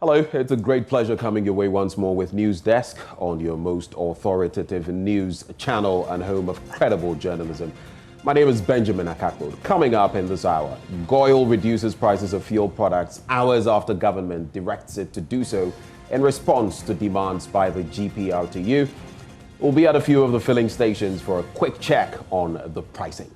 Hello, it's a great pleasure coming your way once more with News Desk on your most authoritative news channel and home of credible journalism. My name is Benjamin Akakbo. Coming up in this hour, Goil reduces prices of fuel products hours after government directs it to do so in response to demands by the GPRTU. We'll be at a few of the filling stations for a quick check on the pricing.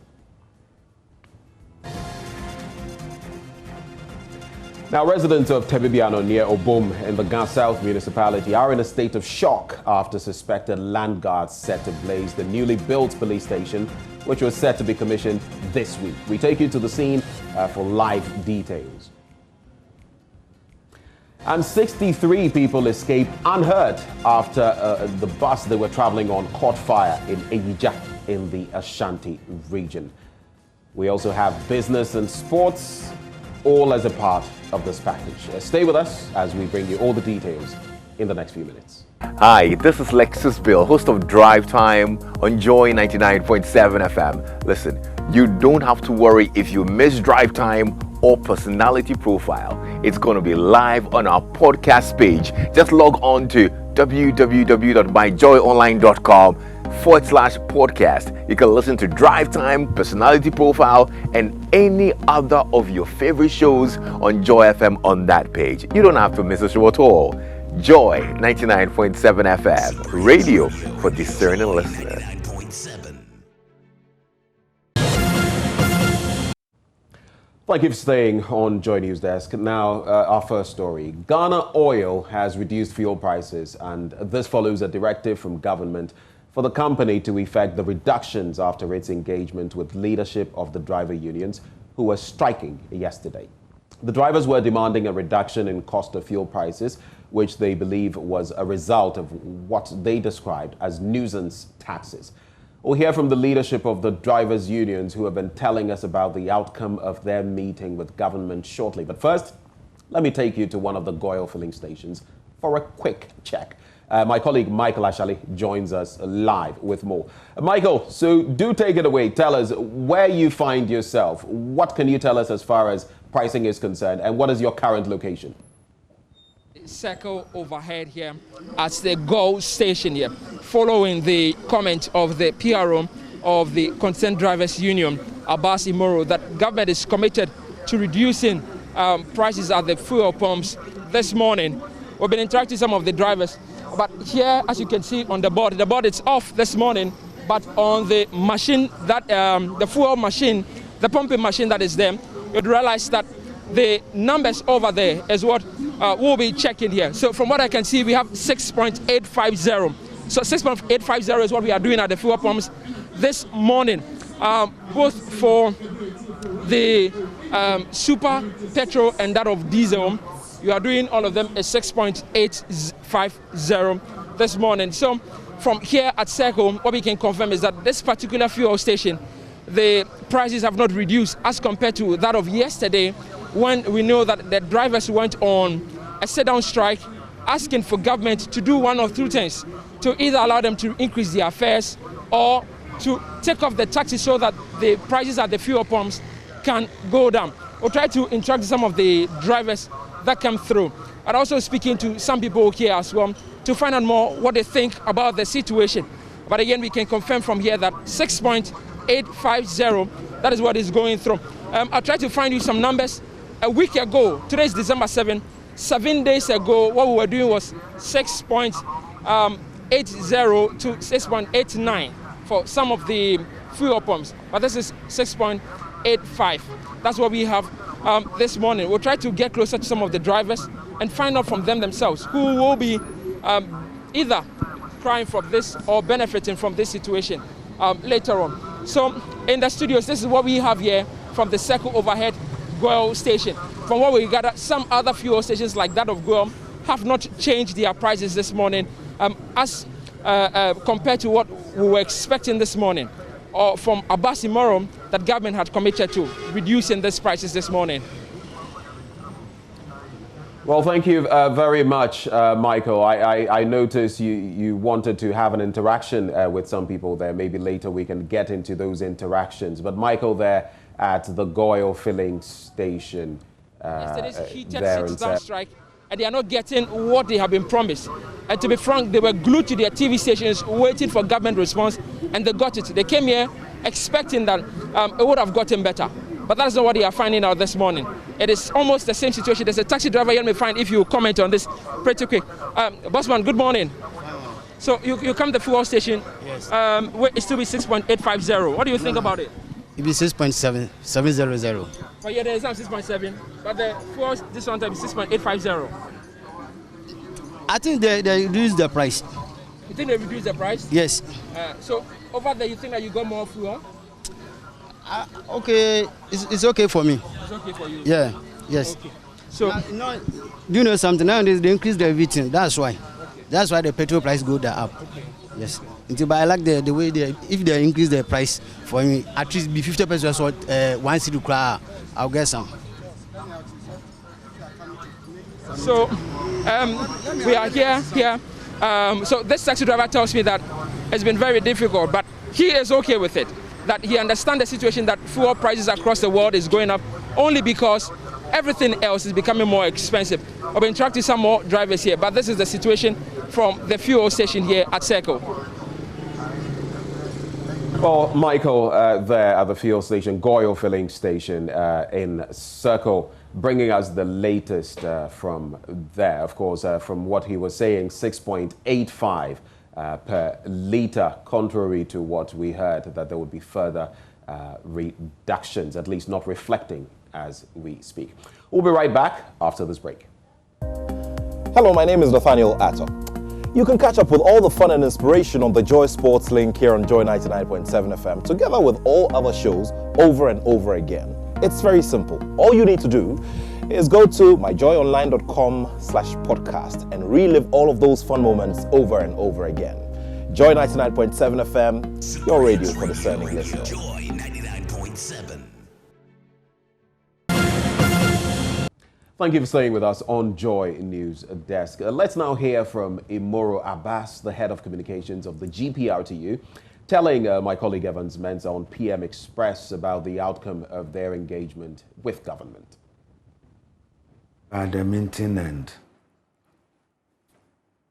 Now, residents of Tebibiano near Obom in the Gas South municipality are in a state of shock after suspected land guards set ablaze the newly built police station, which was set to be commissioned this week. We take you to the scene for live details. And 63 people escaped unhurt after the bus they were traveling on caught fire in Ejija in the Ashanti region. We also have business and sports, all as a part of this package. Stay with us as we bring you all the details in the next few minutes. Hi, this is Lexus Bill, host of Drive Time on Joy 99.7 FM. Listen, you don't have to worry if you miss Drive Time or Personality Profile. It's going to be live on our podcast page. Just log on to www.myjoyonline.com/podcast. You can listen to Drive Time, Personality Profile, and any other of your favorite shows on Joy FM on that page. You don't have to miss a show at all. Joy 99.7 FM, radio for discerning listeners. Thank you for staying on Joy News Desk. Now, our first story. Ghana Oil has reduced fuel prices, and this follows a directive from government for the company to effect the reductions after its engagement with leadership of the driver unions who were striking yesterday. The drivers were demanding a reduction in cost of fuel prices, which they believe was a result of what they described as nuisance taxes. We'll hear from the leadership of the drivers' unions who have been telling us about the outcome of their meeting with government shortly. But first, let me take you to one of the Goil filling stations for a quick check. My colleague Michael Ashali joins us live with more. Michael, so do take it away. Tell us where you find yourself. What can you tell us as far as pricing is concerned, and what is your current location? Circle overhead here at the Goil station here, following the comment of the PRO of the Concerned Drivers Union, Abbas Imoro, that government is committed to reducing prices at the fuel pumps this morning. We've been interacting with some of the drivers, but here, as you can see on the board is off this morning, but on the machine, that the fuel machine, the pumping machine that is there, you'd realize that the numbers over there is what we'll be checking here. So from what I can see, we have 6.850. So 6.850 is what we are doing at the fuel pumps this morning, both for the super petrol and that of diesel. You are doing all of them at 6.850 this morning. So from here at Circle, what we can confirm is that this particular fuel station, the prices have not reduced as compared to that of yesterday, when we know that the drivers went on a sit-down strike asking for government to do one of two things: to either allow them to increase their fares or to take off the taxes so that the prices at the fuel pumps can go down. We'll try to interact with some of the drivers that come through, and also speaking to some people here as well to find out more what they think about the situation. But again, we can confirm from here that 6.850, that is what is going through. I'll try to find you some numbers. A week ago, today is December 7, 7 days ago, what we were doing was 6.80 to 6.89 for some of the fuel pumps. But this is 6.85. That's what we have this morning. We'll try to get closer to some of the drivers and find out from them themselves who will be either crying from this or benefiting from this situation later on. So in the studios, this is what we have here from the Circle overhead Goil station. From what we gather, some other fuel stations like that of Goil have not changed their prices this morning as compared to what we were expecting this morning, or from Abbas Imoro, that government had committed to reducing these prices this morning. Well, thank you very much, Michael. I noticed you wanted to have an interaction with some people there. Maybe later we can get into those interactions. But Michael, there at the Goil filling station. Yesterday's heated sit-down strike and they are not getting what they have been promised. And to be frank, they were glued to their TV stations waiting for government response, and they got it. They came here expecting that it would have gotten better. But that's not what they are finding out this morning. It is almost the same situation. There's a taxi driver here, may find if you comment on this pretty quick. Bossman, good morning. So you come to the fuel station. Yes. It still be 6.850. What do you think about it? It be 6.700. But yeah, there is some 6.7. But the fuel this one time is 6.850. I think they reduced the price. You think they reduced the price? Yes. So over there, you think that you got more fuel? Okay, it's okay for me. It's okay for you. Yeah. Yes. Okay. So do you know something? Nowadays they increase the everything. That's why. Okay. That's why the petrol price go up. Okay. Yes. But I like the way if they increase the price for me, at least be 50% what 1 city cry, I'll get some. So we are here. So this taxi driver tells me that it's been very difficult, but he is okay with it. That he understands the situation that fuel prices across the world is going up only because everything else is becoming more expensive. I've been interacting with some more drivers here, but this is the situation from the fuel station here at Circle. Well, Michael, there at the fuel station, Goyle filling station in Circle, bringing us the latest from there. Of course, from what he was saying, 6.85 per litre, contrary to what we heard, that there would be further reductions, at least not reflecting as we speak. We'll be right back after this break. Hello, my name is Nathaniel Atto. You can catch up with all the fun and inspiration on the Joy Sports link here on Joy 99.7 FM, together with all other shows over and over again. It's very simple. All you need to do is go to myjoyonline.com/podcast and relive all of those fun moments over and over again. Joy 99.7 FM, your radio for discerning listeners. Joy 99.7. Thank you for staying with us on Joy News Desk. Let's now hear from Imoro Abbas, the head of communications of the GPRTU, telling my colleague Evans Mensah on PM Express about the outcome of their engagement with government. At the meeting, and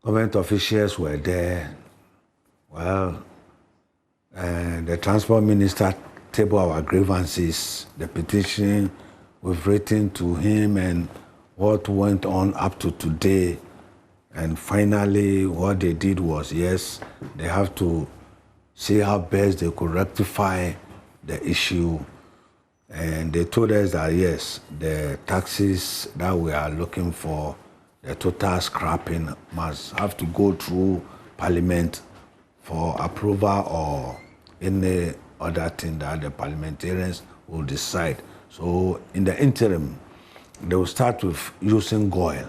government officials were there. Well, the transport minister tabled our grievances, the petition we've written to him, and what went on up to today. And finally, what they did was, yes, they have to see how best they could rectify the issue. And they told us that, yes, the taxes that we are looking for, the total scrapping, must have to go through Parliament for approval or any other thing that the parliamentarians will decide. So in the interim, they will start with using oil,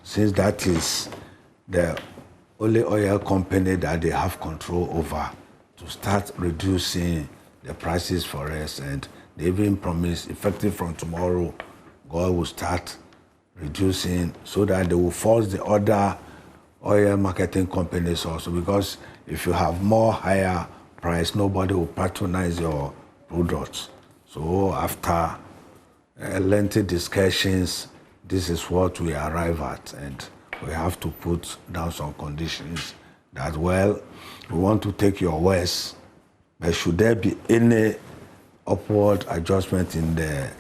since that is the only oil company that they have control over, to start reducing the prices for us. And they even promise, effective from tomorrow, oil will start reducing so that they will force the other oil marketing companies also, because if you have more higher price, nobody will patronize your products. So after lengthy discussions, this is what we arrive at, and we have to put down some conditions that, well, we want to take your words, but should there be any upward adjustment in their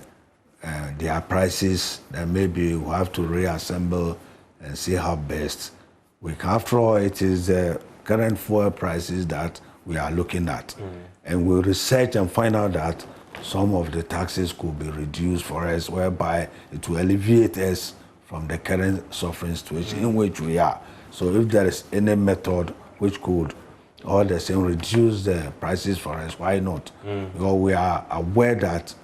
prices, then maybe we'll have to reassemble and see how best we can. After all, it is the current fuel prices that we are looking at. And we'll research and find out that some of the taxes could be reduced for us, whereby it will alleviate us from the current suffering situation in which we are. So if there is any method which could all the same reduce the prices for us, why not? Because we are aware that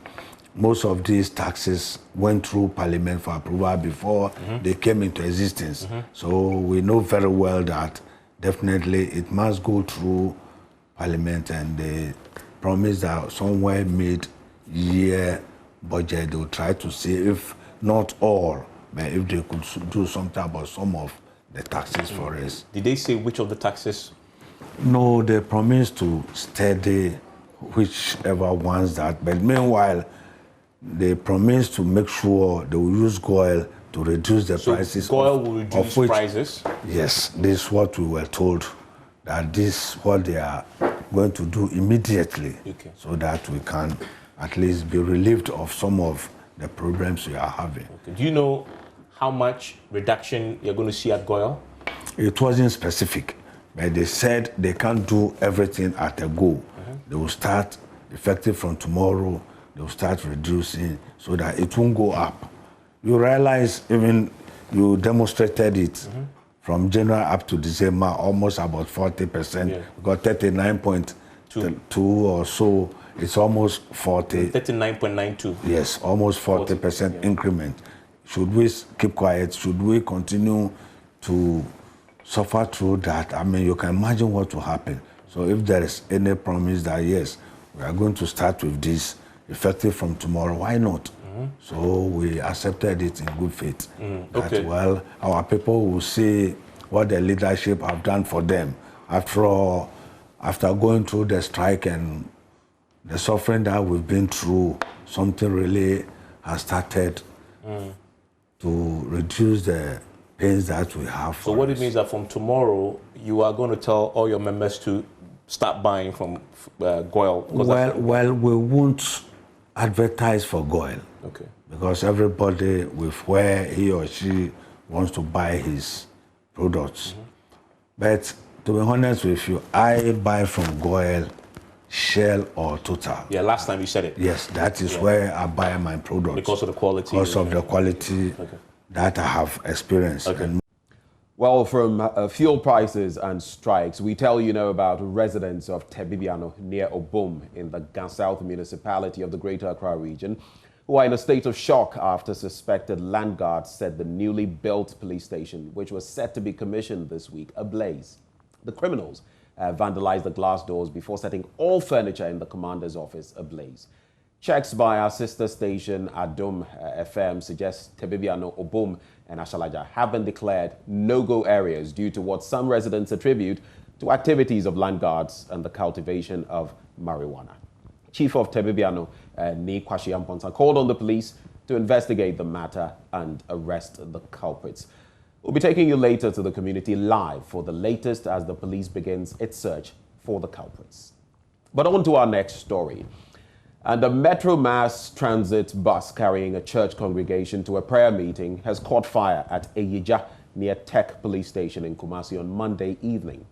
most of these taxes went through Parliament for approval before they came into existence. So we know very well that definitely it must go through Parliament, and they promise that somewhere mid-year budget they will try to see, if not all, but if they could do something about some of the taxes for us. Did they say which of the taxes? No, they promised to study whichever ones that, but meanwhile, they promised to make sure they will use oil to reduce the prices. Goil will reduce prices? Yes, this is what we were told, that this is what they are going to do immediately, so that we can at least be relieved of some of the problems we are having. Okay. Do you know how much reduction you're going to see at Goil? It wasn't specific, but they said they can't do everything at a go. They will start effective from tomorrow. They will start reducing so that it won't go up. You realize, even you demonstrated it from January up to December, almost about 40%. Yeah. We got 39.2 or so. It's almost 40. 39.92. Yes, almost 40% increment. Should we keep quiet? Should we continue to suffer through that? I mean, you can imagine what will happen. So if there is any promise that, yes, we are going to start with this effective from tomorrow, why not? So we accepted it in good faith. That, well, our people will see what the leadership have done for them. After all, after going through the strike and the suffering that we've been through, something really has started to reduce the pains that we have. So what it means that from tomorrow, you are going to tell all your members to start buying from Goil? Well, we won't advertise for Goil. Okay. Because everybody with where he or she wants to buy his products. But to be honest with you, I buy from Goil, Shell or Total. Yeah, last time you said it. Yes, that is where I buy my products. Because of the quality? Because of the quality that I have experienced. Okay. Well, from fuel prices and strikes, we tell you now about residents of Tebibiano near Obum in the Gansouth municipality of the Greater Accra region who are in a state of shock after suspected land guards set the newly built police station, which was set to be commissioned this week, ablaze. The criminals vandalized the glass doors before setting all furniture in the commander's office ablaze. Checks by our sister station, Adum FM, suggest Tebibiano, Obum and Ashalaja have been declared no-go areas due to what some residents attribute to activities of land guards and the cultivation of marijuana. Chief of Tebibiano, Ni Kwashi Amponsa, called on the police to investigate the matter and arrest the culprits. We'll be taking you later to the community live for the latest as the police begins its search for the culprits. But on to our next story. And a Metro Mass Transit bus carrying a church congregation to a prayer meeting has caught fire at Eyija near Tech Police Station in Kumasi on Monday evening.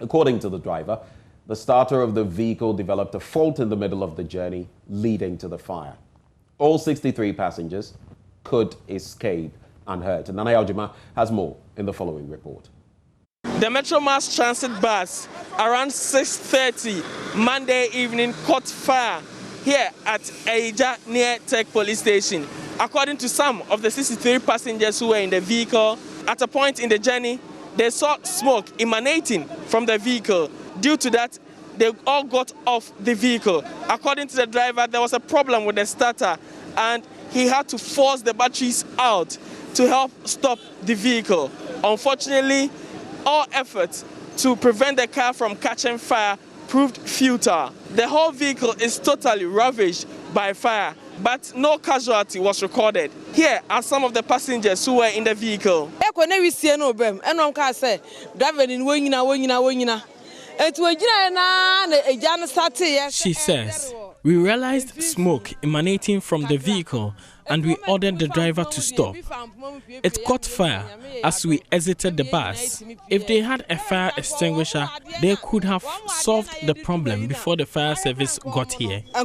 According to the driver, the starter of the vehicle developed a fault in the middle of the journey, leading to the fire. All 63 passengers could escape unhurt. Nana Yaljima has more in the following report. The Metro Mass Transit bus around 6:30 Monday evening caught fire here at Eyija near Tech Police Station. According to some of the 63 passengers who were in the vehicle, at a point in the journey, they saw smoke emanating from the vehicle. Due to that, they all got off the vehicle. According to the driver, there was a problem with the starter and he had to force the batteries out to help stop the vehicle. Unfortunately, all efforts to prevent the car from catching fire proved futile. The whole vehicle is totally ravaged by fire, but no casualty was recorded. Here are some of the passengers who were in the vehicle. She says, we realized smoke emanating from the vehicle and we ordered the driver to stop. It caught fire as we exited the bus. If they had a fire extinguisher, they could have solved the problem before the fire service got here. They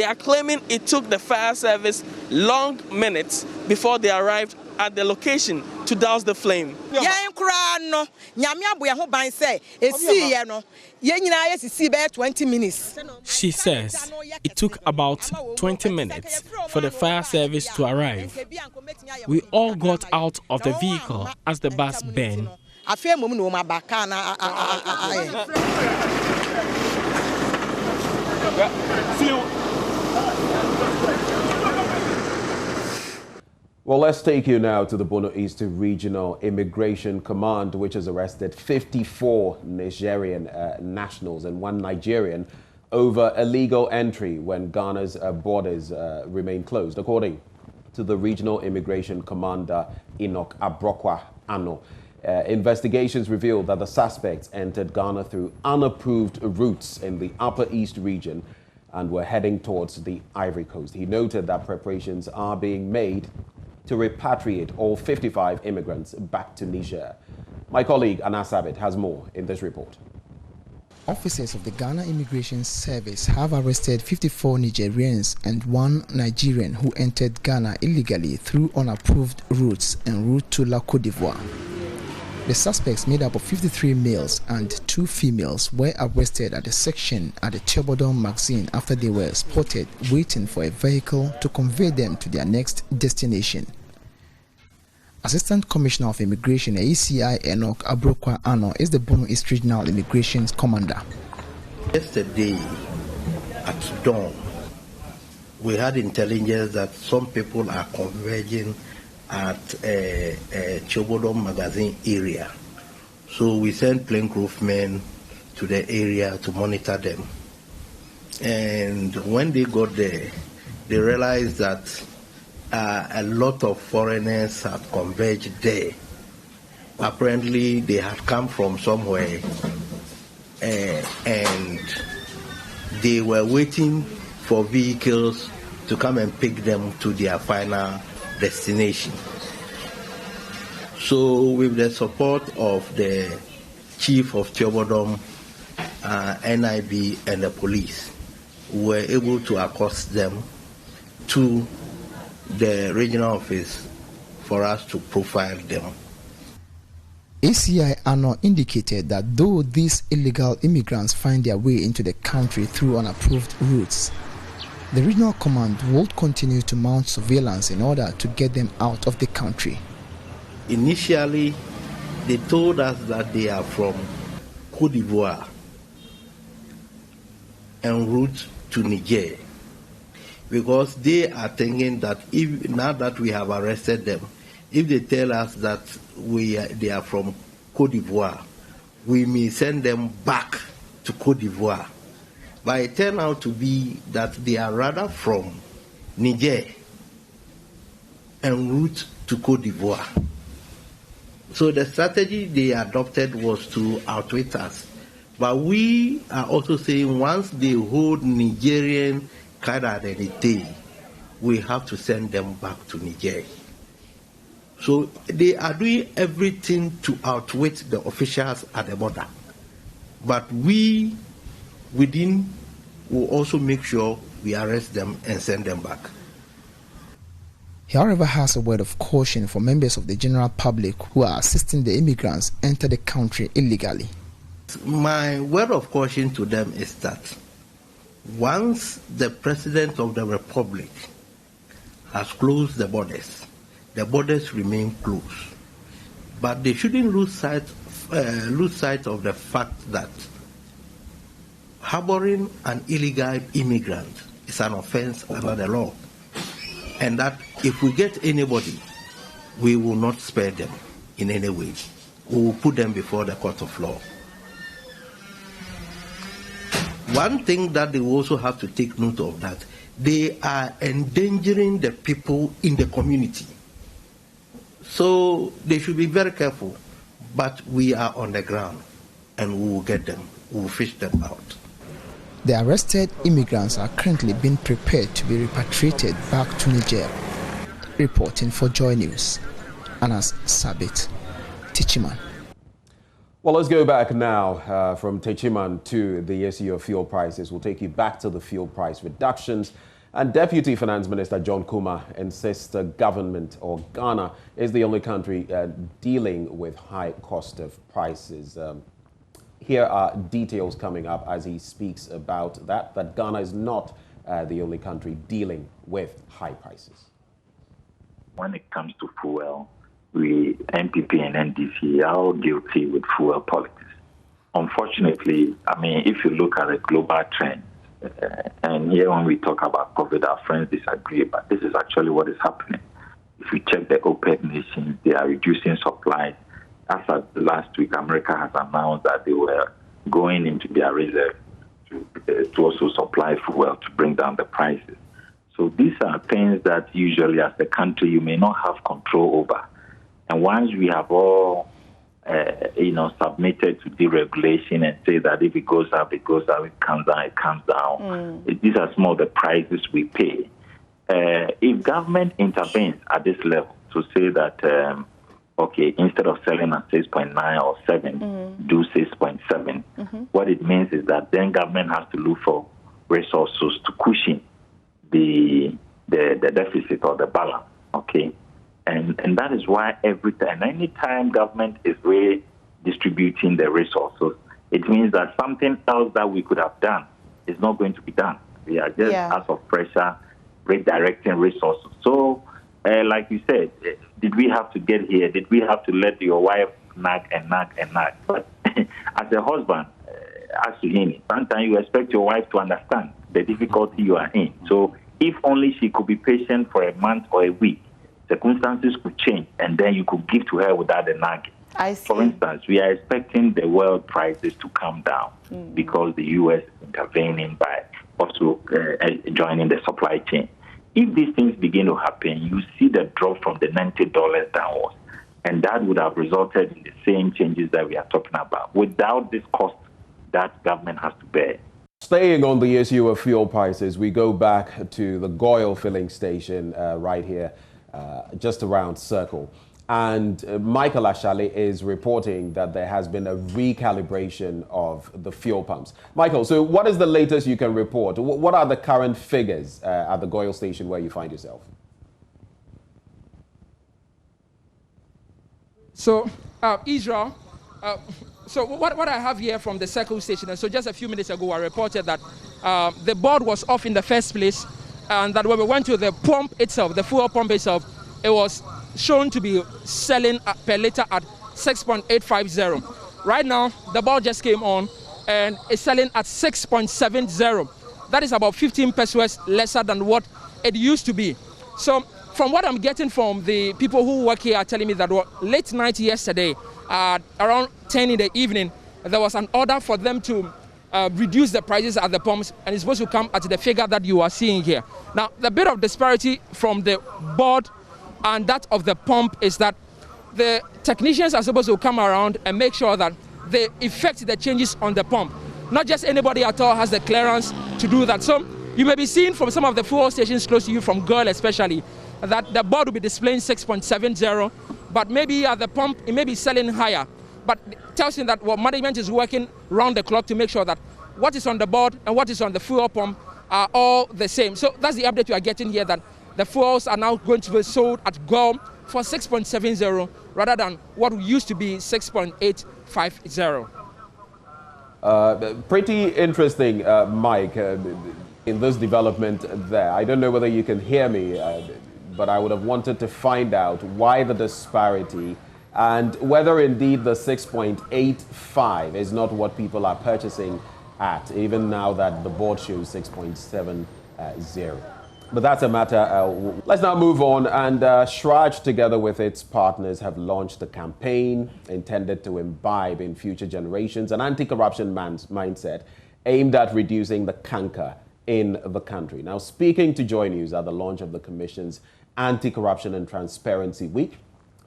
are claiming it took the fire service long minutes before they arrived at the location to douse the flame. She says it took about 20 minutes for the fire service to arrive. We all got out of the vehicle as the bus burned. Well, let's take you now to the Bono East Regional Immigration Command, which has arrested 54 Nigerian nationals and one Nigerian over illegal entry when Ghana's borders remain closed, according to the Regional Immigration Commander Enoch Abrokwa Ano. Investigations revealed that the suspects entered Ghana through unapproved routes in the Upper East region and were heading towards the Ivory Coast. He noted that preparations are being made to repatriate all 55 immigrants back to Niger. My colleague Anas Abed has more in this report. Officers of the Ghana Immigration Service have arrested 54 Nigerians and 1 Nigerian who entered Ghana illegally through unapproved routes en route to La Côte d'Ivoire. The suspects, made up of 53 males and 2 females, were arrested at a section at the Chobodon magazine after they were spotted waiting for a vehicle to convey them to their next destination. Assistant Commissioner of Immigration, ACI Enoch Abrokwa Ano, is the Bono East Regional Immigration Commander. Yesterday at dawn, we had intelligence that some people are converging at Chobodon magazine area. So we sent plainclothes men to the area to monitor them. And when they got there, they realized that a lot of foreigners had converged there. Apparently, they had come from somewhere and they were waiting for vehicles to come and pick them to their final destination. So, with the support of the chief of Chobodon, NIB, and the police, we were able to accost them to the regional office for us to profile them. ACI Ano indicated that though these illegal immigrants find their way into the country through unapproved routes, the regional command will continue to mount surveillance in order to get them out of the country. Initially, they told us that they are from Côte d'Ivoire en route to Niger, because they are thinking that if now that we have arrested them, if they tell us that they are from Côte d'Ivoire, we may send them back to Côte d'Ivoire. But it turned out to be that they are rather from Niger en route to Côte d'Ivoire. So the strategy they adopted was to outwit us. But we are also saying once they hold Nigerian card identity, we have to send them back to Niger. So they are doing everything to outwit the officials at the border. But we, within, will also make sure we arrest them and send them back. He, however, has a word of caution for members of the general public who are assisting the immigrants enter the country illegally. My word of caution to them is that once the President of the Republic has closed the borders remain closed. But they shouldn't lose sight of the fact that harboring an illegal immigrant is an offense under the law. And that if we get anybody, we will not spare them in any way. We will put them before the court of law. One thing that they also have to take note of, that they are endangering the people in the community. So they should be very careful. But we are on the ground and we will get them. We will fish them out. The arrested immigrants are currently being prepared to be repatriated back to Niger. Reporting for Joy News, Anas Sabit, Techiman. Well, let's go back now from Techiman to the issue of fuel prices. We'll take you back to the fuel price reductions. And Deputy Finance Minister John Kuma insists the government, or Ghana, is the only country dealing with high cost of prices. Here are details coming up as he speaks about that Ghana is not the only country dealing with high prices. When it comes to fuel, we, NPP and NDC, are all guilty with fuel politics. Unfortunately, I mean, if you look at the global trend, and here when we talk about COVID, our friends disagree, but this is actually what is happening. If you check the OPEC nations, they are reducing supply. As of last week, America has announced that they were going into their reserve to also supply fuel to bring down the prices. So these are things that usually as a country you may not have control over. And once we have all, submitted to deregulation and say that if it goes up, it goes up, it comes down, it comes down. These are some of the prices we pay. If government intervenes at this level to say that, instead of selling at 6.9 or 7, do 6.7, what it means is that then government has to look for resources to cushion the deficit or the balance, and that is why any time government is redistributing the resources, it means that something else that we could have done is not going to be done. We are just out of pressure redirecting resources. So, like you said, did we have to get here? Did we have to let your wife nag and nag and nag? But as a husband, sometimes you expect your wife to understand the difficulty you are in. So if only she could be patient for a month or a week, circumstances could change, and then you could give to her without the nagging. I see. For instance, we are expecting the world prices to come down because the U.S. is intervening by also joining the supply chain. If these things begin to happen, you see the drop from the $90 downwards, and that would have resulted in the same changes that we are talking about without this cost that government has to bear. Staying on the issue of fuel prices, we go back to the Goyle filling station right here, just around Circle. And Michael Ashali is reporting that there has been a recalibration of the fuel pumps. Michael, so what is the latest you can report? What are the current figures at the Goyle station where you find yourself? So, Israel, so what I have here from the Circle station, and so just a few minutes ago I reported that the board was off in the first place, and that when we went to the pump itself, the fuel pump itself, it was shown to be selling per liter at 6.850. Right now, the board just came on and it's selling at 6.70. That is about 15 pesos lesser than what it used to be. So from what I'm getting from the people who work here are telling me that late night yesterday, around 10 in the evening, there was an order for them to reduce the prices at the pumps, and it's supposed to come at the figure that you are seeing here. Now, the bit of disparity from the board and that of the pump is that the technicians are supposed to come around and make sure that they effect the changes on the pump. Not just anybody at all has the clearance to do that. So you may be seeing from some of the fuel stations close to you, from Goyle especially, that the board will be displaying 6.70, but maybe at the pump it may be selling higher. But it tells you that management is working round the clock to make sure that what is on the board and what is on the fuel pump are all the same. So that's the update we are getting here, that the fuels are now going to be sold at Goyle for 6.70 rather than what used to be 6.850. Pretty interesting, Mike, in this development there. I don't know whether you can hear me, but I would have wanted to find out why the disparity and whether indeed the 6.85 is not what people are purchasing at, even now that the board shows 6.70. But that's a matter. Let's now move on. And Shraj, together with its partners, have launched a campaign intended to imbibe in future generations an anti-corruption mindset aimed at reducing the canker in the country. Now, speaking to Joy News at the launch of the Commission's Anti-Corruption and Transparency Week,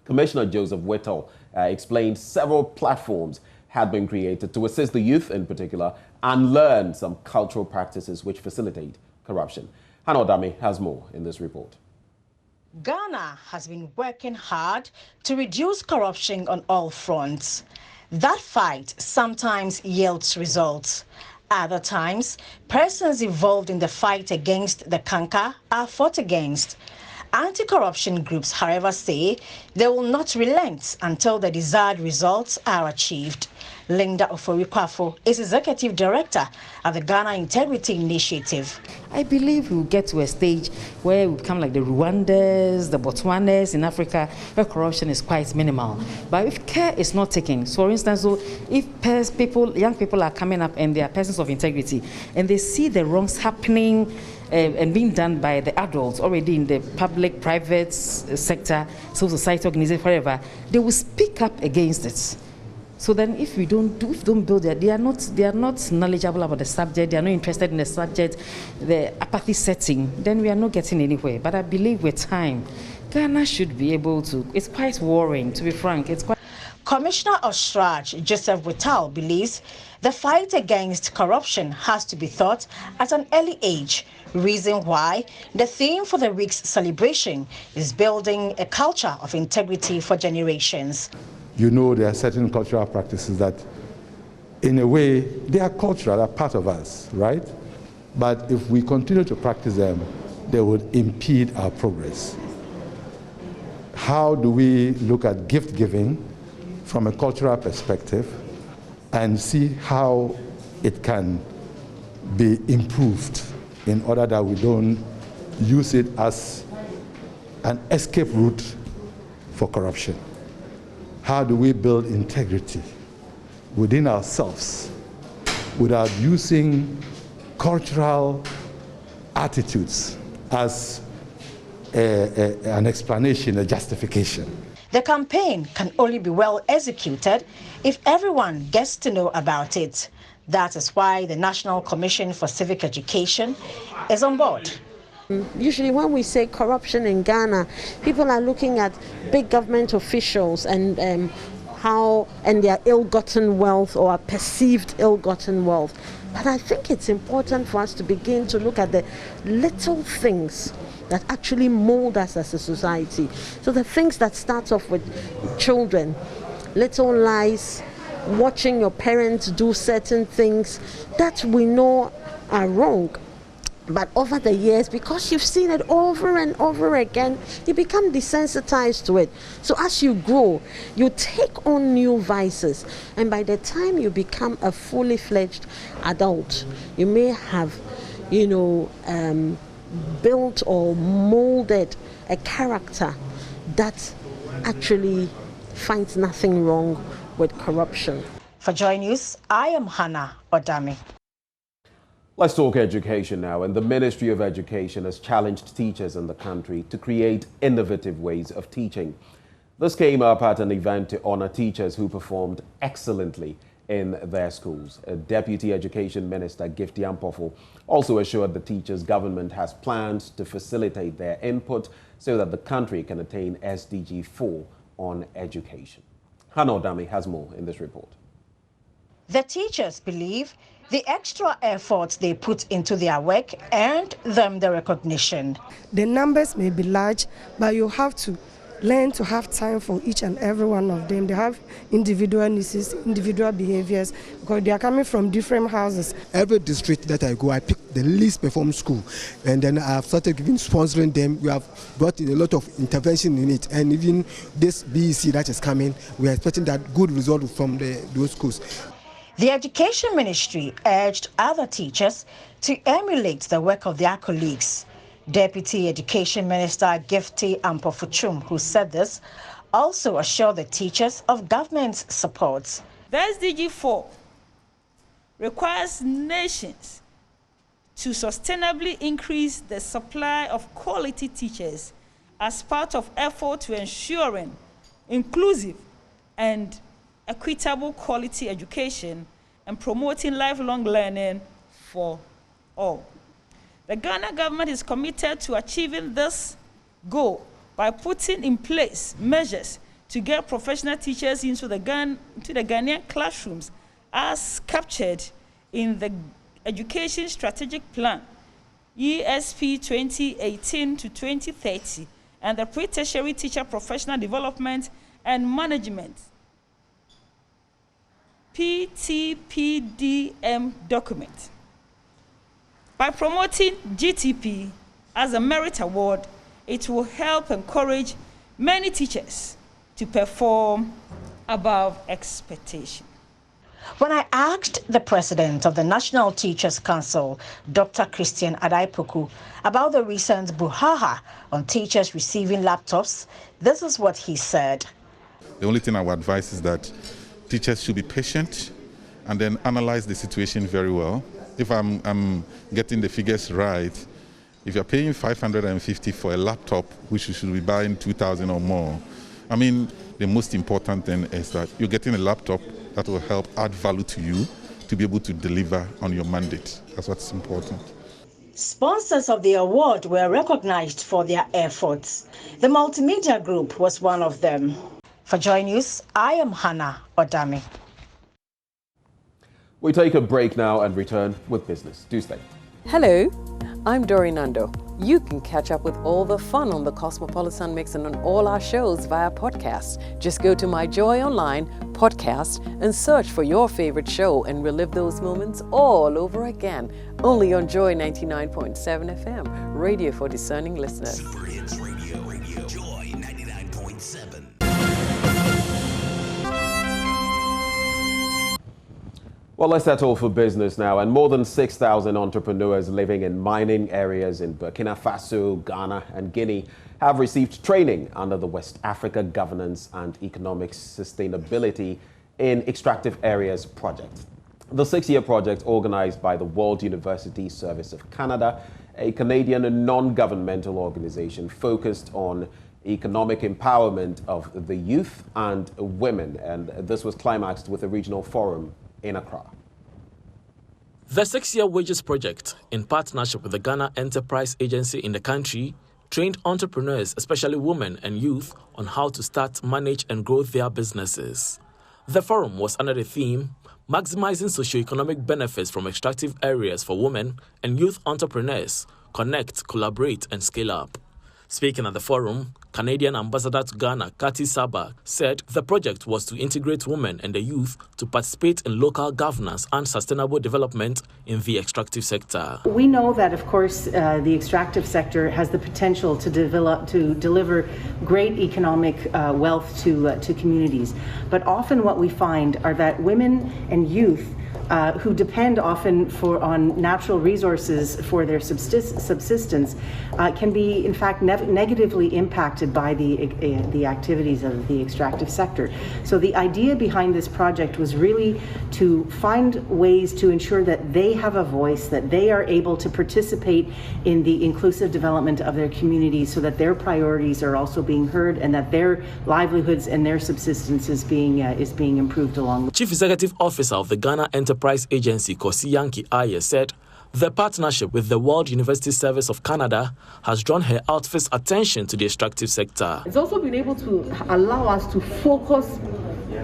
Commissioner Joseph Whittle explained several platforms had been created to assist the youth in particular and learn some cultural practices which facilitate corruption. Hannah Odami has more in this report. Ghana has been working hard to reduce corruption on all fronts. That fight sometimes yields results. Other times, persons involved in the fight against the canker are fought against. Anti-corruption groups, however, say they will not relent until the desired results are achieved. Linda Oforikwafo is Executive Director at the Ghana Integrity Initiative. I believe we'll get to a stage where we become like the Rwandas, the Botswanas in Africa, where corruption is quite minimal. But if care is not taken, so for instance, if young people are coming up and they are persons of integrity, and they see the wrongs happening and being done by the adults already in the public, private sector, civil society organization, wherever, they will speak up against it. So then if we don't build it, they are not knowledgeable about the subject, they are not interested in the subject, the apathy setting, then we are not getting anywhere. But I believe with time, Ghana should be able to. It's quite worrying, to be frank. It's quite. Commissioner of Straj, Joseph Whittal, believes the fight against corruption has to be taught at an early age, reason why the theme for the week's celebration is building a culture of integrity for generations. You know, there are certain cultural practices that, in a way, they are cultural, they're part of us, right? But if we continue to practice them, they would impede our progress. How do we look at gift giving from a cultural perspective and see how it can be improved in order that we don't use it as an escape route for corruption? How do we build integrity within ourselves without using cultural attitudes as an explanation, a justification? The campaign can only be well executed if everyone gets to know about it. That is why the National Commission for Civic Education is on board. Usually when we say corruption in Ghana, people are looking at big government officials and their ill-gotten wealth or perceived ill-gotten wealth. But I think it's important for us to begin to look at the little things that actually mold us as a society. So the things that start off with children, little lies, watching your parents do certain things that we know are wrong. But over the years, because you've seen it over and over again, you become desensitized to it. So as you grow, you take on new vices. And by the time you become a fully fledged adult, you may have, built or molded a character that actually finds nothing wrong with corruption. For Joy News, I am Hannah Odami. Let's talk education now. And the Ministry of Education has challenged teachers in the country to create innovative ways of teaching. This came up at an event to honor teachers who performed excellently in their schools. Deputy Education Minister Gifty Ampofo also assured the teachers government has plans to facilitate their input so that the country can attain SDG 4 on education. Hannah Odami has more in this report. The teachers believe the extra efforts they put into their work earned them the recognition. The numbers may be large, but you have to learn to have time for each and every one of them. They have individual needs, individual behaviors, because they are coming from different houses. Every district that I go, I pick the least performing school, and then I have started sponsoring them. We have brought in a lot of intervention in it, and even this BEC that is coming, we are expecting that good result from those schools. The Education Ministry urged other teachers to emulate the work of their colleagues. Deputy Education Minister Gifty Ampofo, who said this, also assured the teachers of government's support. The SDG 4 requires nations to sustainably increase the supply of quality teachers as part of effort to ensuring inclusive and equitable quality education and promoting lifelong learning for all. The Ghana government is committed to achieving this goal by putting in place measures to get professional teachers into the Ghanaian classrooms as captured in the Education Strategic Plan, ESP 2018 to 2030, and the Pre-Tertiary Teacher Professional Development and Management, PTPDM document. By promoting GTP as a merit award, it will help encourage many teachers to perform above expectation. When I asked the president of the National Teachers Council, Dr. Christian Adaipoku, about the recent brouhaha on teachers receiving laptops, this is what he said. The only thing I would advise is that teachers should be patient and then analyze the situation very well. If I'm getting the figures right, if you're paying 550 for a laptop, which you should be buying 2,000 or more, I mean, the most important thing is that you're getting a laptop that will help add value to you to be able to deliver on your mandate. That's what's important. Sponsors of the award were recognized for their efforts. The Multimedia Group was one of them. For Joy News, I am Hannah Odami. We take a break now and return with business. Do stay. Hello, I'm Dori Nando. You can catch up with all the fun on the Cosmopolitan Mix and on all our shows via podcast. Just go to My Joy Online podcast and search for your favorite show and relive those moments all over again. Only on Joy 99.7 FM, radio for discerning listeners. Super Hits Radio, Joy 99.7. Well, let's settle for business now. And more than 6,000 entrepreneurs living in mining areas in Burkina Faso, Ghana, and Guinea have received training under the West Africa Governance and Economic Sustainability in Extractive Areas project. The 6-year project, organized by the World University Service of Canada, a Canadian non-governmental organization focused on economic empowerment of the youth and women. And this was climaxed with a regional forum in Accra. The 6-year wages project, in partnership with the Ghana Enterprise Agency in the country, trained entrepreneurs, especially women and youth, on how to start, manage and grow their businesses. The forum was under the theme, Maximizing Socioeconomic Benefits from Extractive Areas for Women and Youth Entrepreneurs, Connect, Collaborate and Scale Up. Speaking at the forum, Canadian Ambassador to Ghana, Kati Saba, said the project was to integrate women and the youth to participate in local governance and sustainable development in the extractive sector. We know that, of course, the extractive sector has the potential to deliver great economic wealth to communities. But often what we find are that women and youth who depend often on natural resources for their subsistence can be, in fact, negatively impacted by the activities of the extractive sector. So the idea behind this project was really to find ways to ensure that they have a voice, that they are able to participate in the inclusive development of their communities so that their priorities are also being heard and that their livelihoods and their subsistence is being improved along. Chief Executive Officer of the Ghana Enterprise Agency, Kosi Yankee Aye, said the partnership with the World University Service of Canada has drawn her outfit's attention to the extractive sector. It's also been able to allow us to focus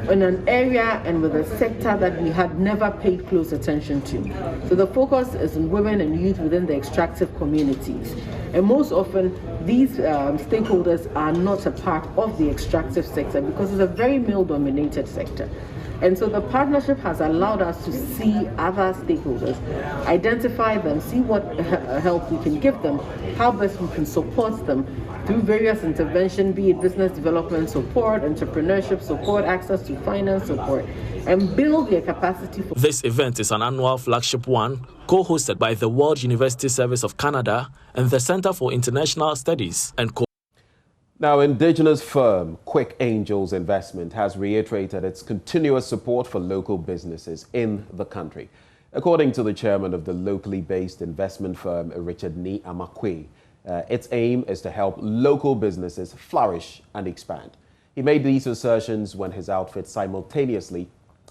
in an area and with a sector that we had never paid close attention to. So the focus is on women and youth within the extractive communities. And most often, these stakeholders are not a part of the extractive sector because it's a very male-dominated sector. And so the partnership has allowed us to see other stakeholders, identify them, see what help we can give them, how best we can support them through various interventions, be it business development support, entrepreneurship support, access to finance support, and build their capacity for. This event is an annual flagship one, co-hosted by the World University Service of Canada and the Center for International Studies and Now, Indigenous firm Quick Angels Investment has reiterated its continuous support for local businesses in the country. According to the chairman of the locally based investment firm, Richard Ni Amakwe, its aim is to help local businesses flourish and expand. He made these assertions when his outfit simultaneously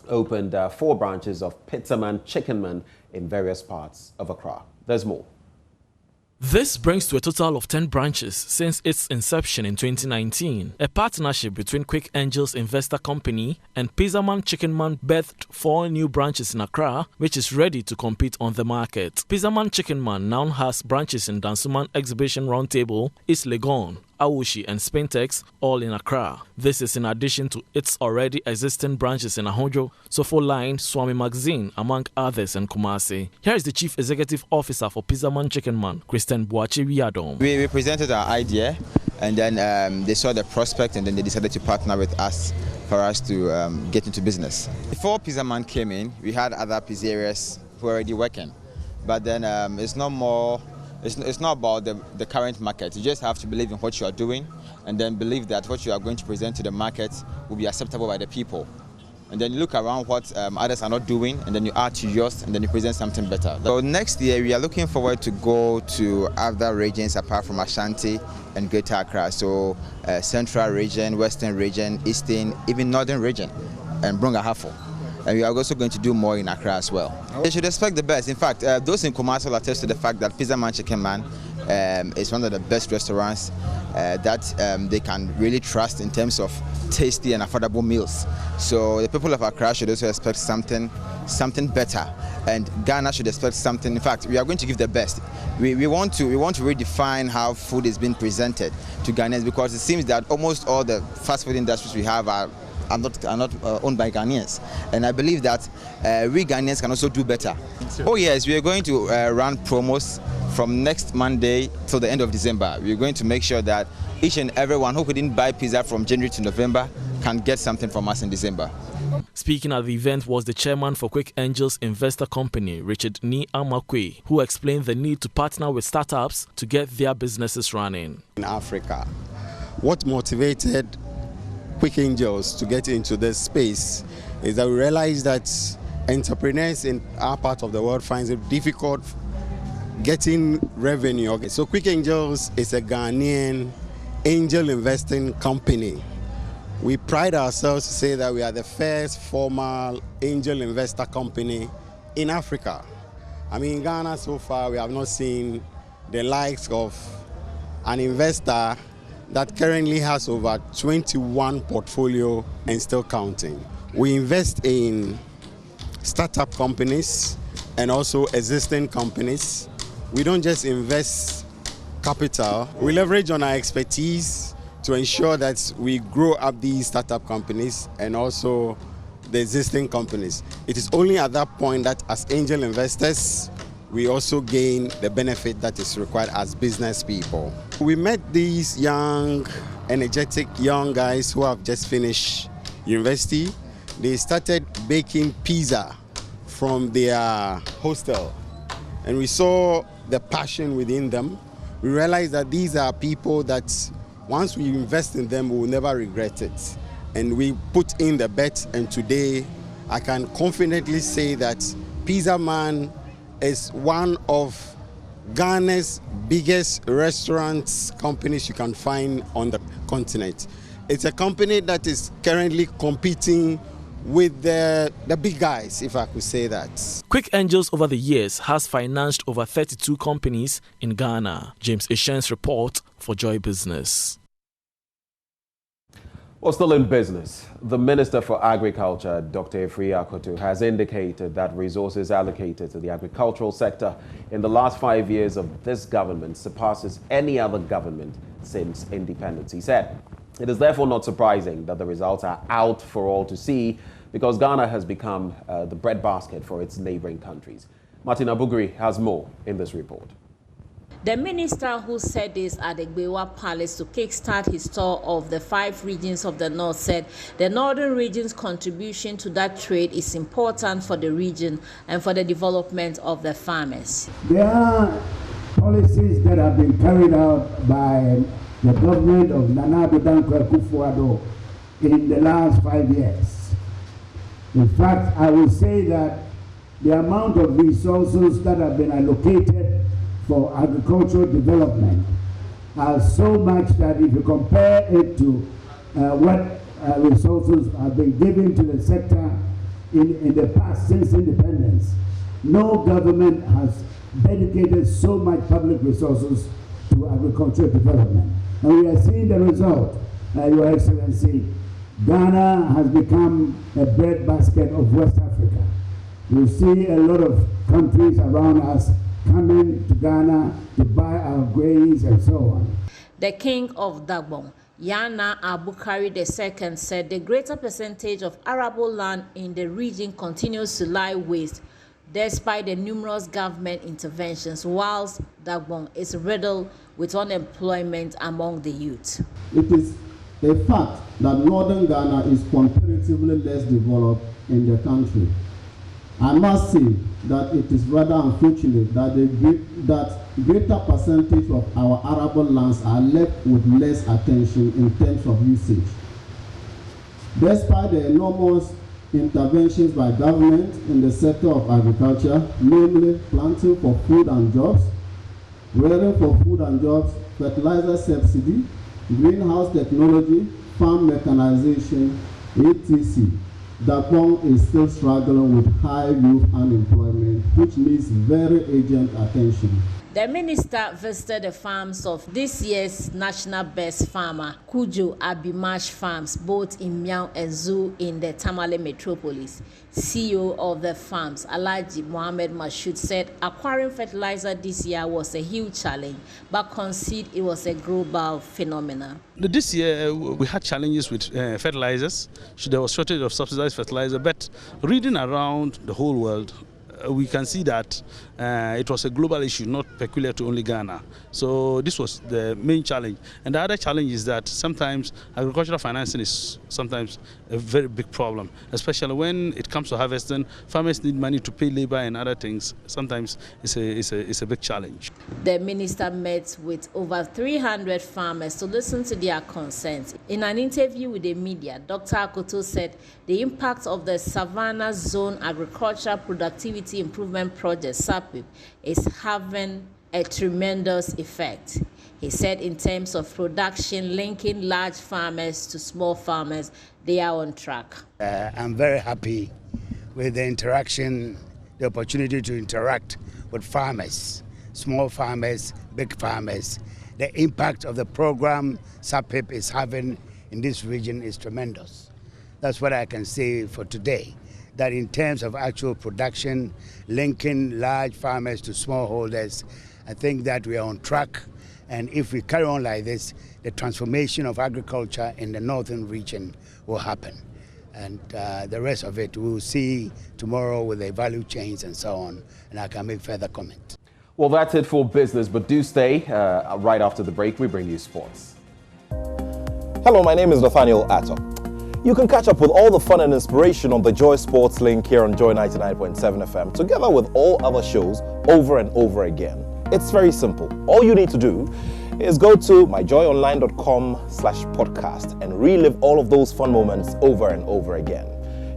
opened 4 branches of Pizzaman Chickenman in various parts of Accra. There's more. This brings to a total of 10 branches since its inception in 2019. A partnership between Quick Angels Investor Company and Pizzaman Chickenman birthed 4 new branches in Accra, which is ready to compete on the market. Pizzaman Chickenman now has branches in Dansuman Exhibition Roundtable, East Legon, Awushi and Spintex, all in Accra. This is in addition to its already existing branches in Ahonjo, Sofo Line, Swami Magazine, among others in Kumasi. Here is the Chief Executive Officer for Pizzaman Chickenman, Christian Boachi Wiadom. We presented our idea and then they saw the prospect and then they decided to partner with us for us to get into business. Before Pizzaman came in, we had other pizzerias who were already working, but then it's not about the current market. You just have to believe in what you are doing and then believe that what you are going to present to the market will be acceptable by the people. And then you look around what others are not doing and then you add to yours and then you present something better. So next year we are looking forward to go to other regions apart from Ashanti and Greater Accra. So Central region, Western region, Eastern, even Northern region and Brongahafo. and we are also going to do more in Accra as well. They should expect the best. In fact, those in Kumasi will attest to the fact that Pizza Man Chicken Man is one of the best restaurants that they can really trust in terms of tasty and affordable meals. So the people of Accra should also expect something better, and Ghana should expect something. In fact, we are going to give the best. We want to redefine how food is being presented to Ghanaians, because it seems that almost all the fast food industries we have are not owned by Ghanaians, and I believe that we Ghanaians can also do better. Oh yes, we are going to run promos from next Monday till the end of December. We're going to make sure that each and everyone who couldn't buy pizza from January to November can get something from us in December. Speaking at the event was the chairman for Quick Angels investor company, Richard Ni Amakwe, who explained the need to partner with startups to get their businesses running. In Africa, what motivated Quick Angels to get into this space is that we realized that entrepreneurs in our part of the world find it difficult getting revenue. Okay, so Quick Angels is a Ghanaian angel investing company. We pride ourselves to say that we are the first formal angel investor company in Africa. I mean, in Ghana so far we have not seen the likes of an investor that currently has over 21 portfolio and still counting. We invest in startup companies and also existing companies. We don't just invest capital, we leverage on our expertise to ensure that we grow up these startup companies and also the existing companies. It is only at that point that as angel investors, we also gain the benefit that is required as business people. We met these young, energetic young guys who have just finished university. They started baking pizza from their hostel, and we saw the passion within them. We realized that these are people that once we invest in them, we will never regret it. And we put in the bet, and today I can confidently say that Pizza Man is one of Ghana's biggest restaurant companies you can find on the continent. It's a company that is currently competing with the big guys, if I could say that. Quick Angels over the years has financed over 32 companies in Ghana. James Eshen's report for Joy Business. Well, still in business, the Minister for Agriculture, Dr. Efri Akoto, has indicated that resources allocated to the agricultural sector in the last 5 years of this government surpasses any other government since independence. He said, it is therefore not surprising that the results are out for all to see, because Ghana has become the breadbasket for its neighboring countries. Martin Abugri has more in this report. The minister who said this at the Gbewa Palace to kickstart his tour of the 5 regions of the north said the northern region's contribution to that trade is important for the region and for the development of the farmers. There are policies that have been carried out by the government of Nana Addo Dankwa Akufo-Addo in the last 5 years. In fact, I will say that the amount of resources that have been allocated for agricultural development are so much that if you compare it to what resources have been given to the sector in the past since independence, no government has dedicated so much public resources to agricultural development. And we are seeing the result, Your Excellency. Ghana has become a breadbasket of West Africa. We see a lot of countries around us coming to Ghana to buy our grains and so on. The king of Dagbon, Yana Abukari II, said the greater percentage of arable land in the region continues to lie waste despite the numerous government interventions, whilst Dagbon is riddled with unemployment among the youth. It is a fact that northern Ghana is comparatively less developed in the country. I must say that it is rather unfortunate that that greater percentage of our arable lands are left with less attention in terms of usage. Despite the enormous interventions by government in the sector of agriculture, namely planting for food and jobs, rearing for food and jobs, fertilizer subsidy, greenhouse technology, farm mechanization, etc. Dagbon is still struggling with high youth unemployment, which needs very urgent attention. The minister visited the farms of this year's national best farmer, Kujo Abimash Farms, both in Miao and Zoo in the Tamale metropolis. CEO of the farms, Alhaji Mohammed Mashood, said acquiring fertilizer this year was a huge challenge, but conceded it was a global phenomenon. This year we had challenges with fertilizers. There was shortage of subsidized fertilizer, but reading around the whole world, we can see that it was a global issue, not peculiar to only Ghana. So this was the main challenge. And the other challenge is that sometimes agricultural financing is sometimes a very big problem, especially when it comes to harvesting. Farmers need money to pay labor and other things. Sometimes it's a big challenge. The minister met with over 300 farmers to listen to their concerns. In an interview with the media, Dr. Akoto said the impact of the Savannah Zone Agricultural Productivity Improvement Project, SAPIP, is having a tremendous effect. He said in terms of production, linking large farmers to small farmers, they are on track. I'm very happy with the interaction, the opportunity to interact with farmers, small farmers, big farmers. The impact of the program SAPIP is having in this region is tremendous. That's what I can say for today, that in terms of actual production, linking large farmers to smallholders, I think that we are on track. And if we carry on like this, the transformation of agriculture in the northern region will happen. And the rest of it we'll see tomorrow with the value chains and so on, and I can make further comment. Well, that's it for business, but do stay. Right after the break, we bring you sports. Hello, my name is Nathaniel Atto. You can catch up with all the fun and inspiration on the Joy Sports link here on Joy 99.7 FM, together with all other shows over and over again. It's very simple. All you need to do is go to myjoyonline.com/podcast and relive all of those fun moments over and over again.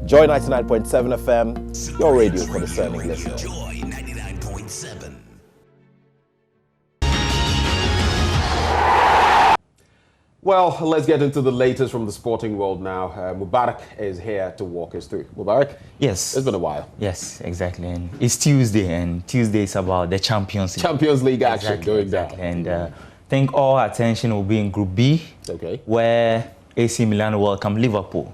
Joy 99.7 FM, your radio for discerning listeners. Joy 99.7. Well, let's get into the latest from the sporting world now. Mubarak is here to walk us through. Mubarak? Yes. It's been a while. Yes, exactly. And it's Tuesday, and Tuesday is about the Champions League. Champions League action going down. And I think all attention will be in Group B, where AC Milan welcome Liverpool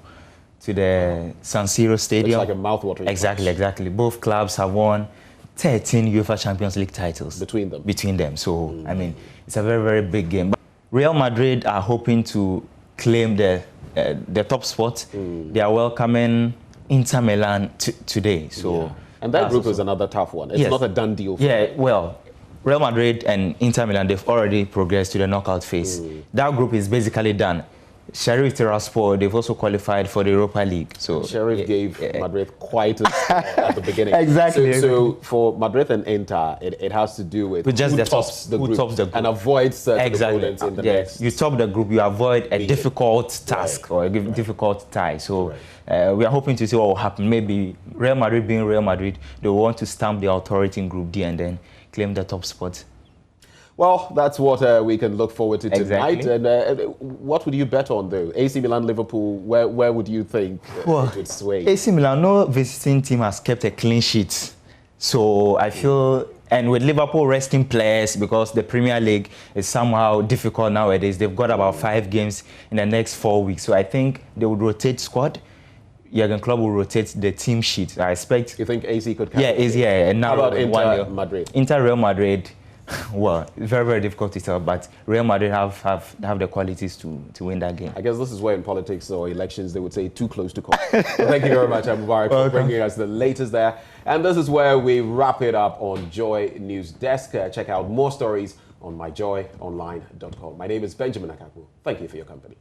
to the San Siro Stadium. It's like a mouth-watering. Exactly. Both clubs have won 13 UEFA Champions League titles. Between them. So, I mean, it's a very, very big game. But Real Madrid are hoping to claim the top spot. They are welcoming Inter Milan today. So, and that group is another tough one. It's not a done deal. Well, Real Madrid and Inter Milan, they've already progressed to the knockout phase. That group is basically done. Sheriff Tiraspol, they've also qualified for the Europa League. So Sheriff gave Madrid quite a at the beginning. Exactly. So for Madrid and Inter, it has to do with just who tops the group and avoid certain opponents in the next. You top the group, you avoid a difficult task or a difficult tie. So we are hoping to see what will happen. Maybe Real Madrid being Real Madrid, they will want to stamp the authority in Group D and then claim the top spot. Well, that's what we can look forward to tonight. And what would you bet on, though? AC Milan, Liverpool, where would you think it would sway? AC Milan, no visiting team has kept a clean sheet. So I feel, and with Liverpool resting players, because the Premier League is somehow difficult nowadays, they've got about 5 games in the next 4 weeks. So I think they would rotate squad. Jurgen Klopp will rotate the team sheet. I expect. You think AC could? And now how about Inter Madrid? Inter Real Madrid. Well, very, very difficult to tell, but Real Madrid have the qualities to win that game. I guess this is where in politics or elections they would say too close to call. Well, thank you very much, Mubarak, for bringing us the latest there. And this is where we wrap it up on Joy News Desk. Check out more stories on myjoyonline.com. My name is Benjamin Akaku. Thank you for your company.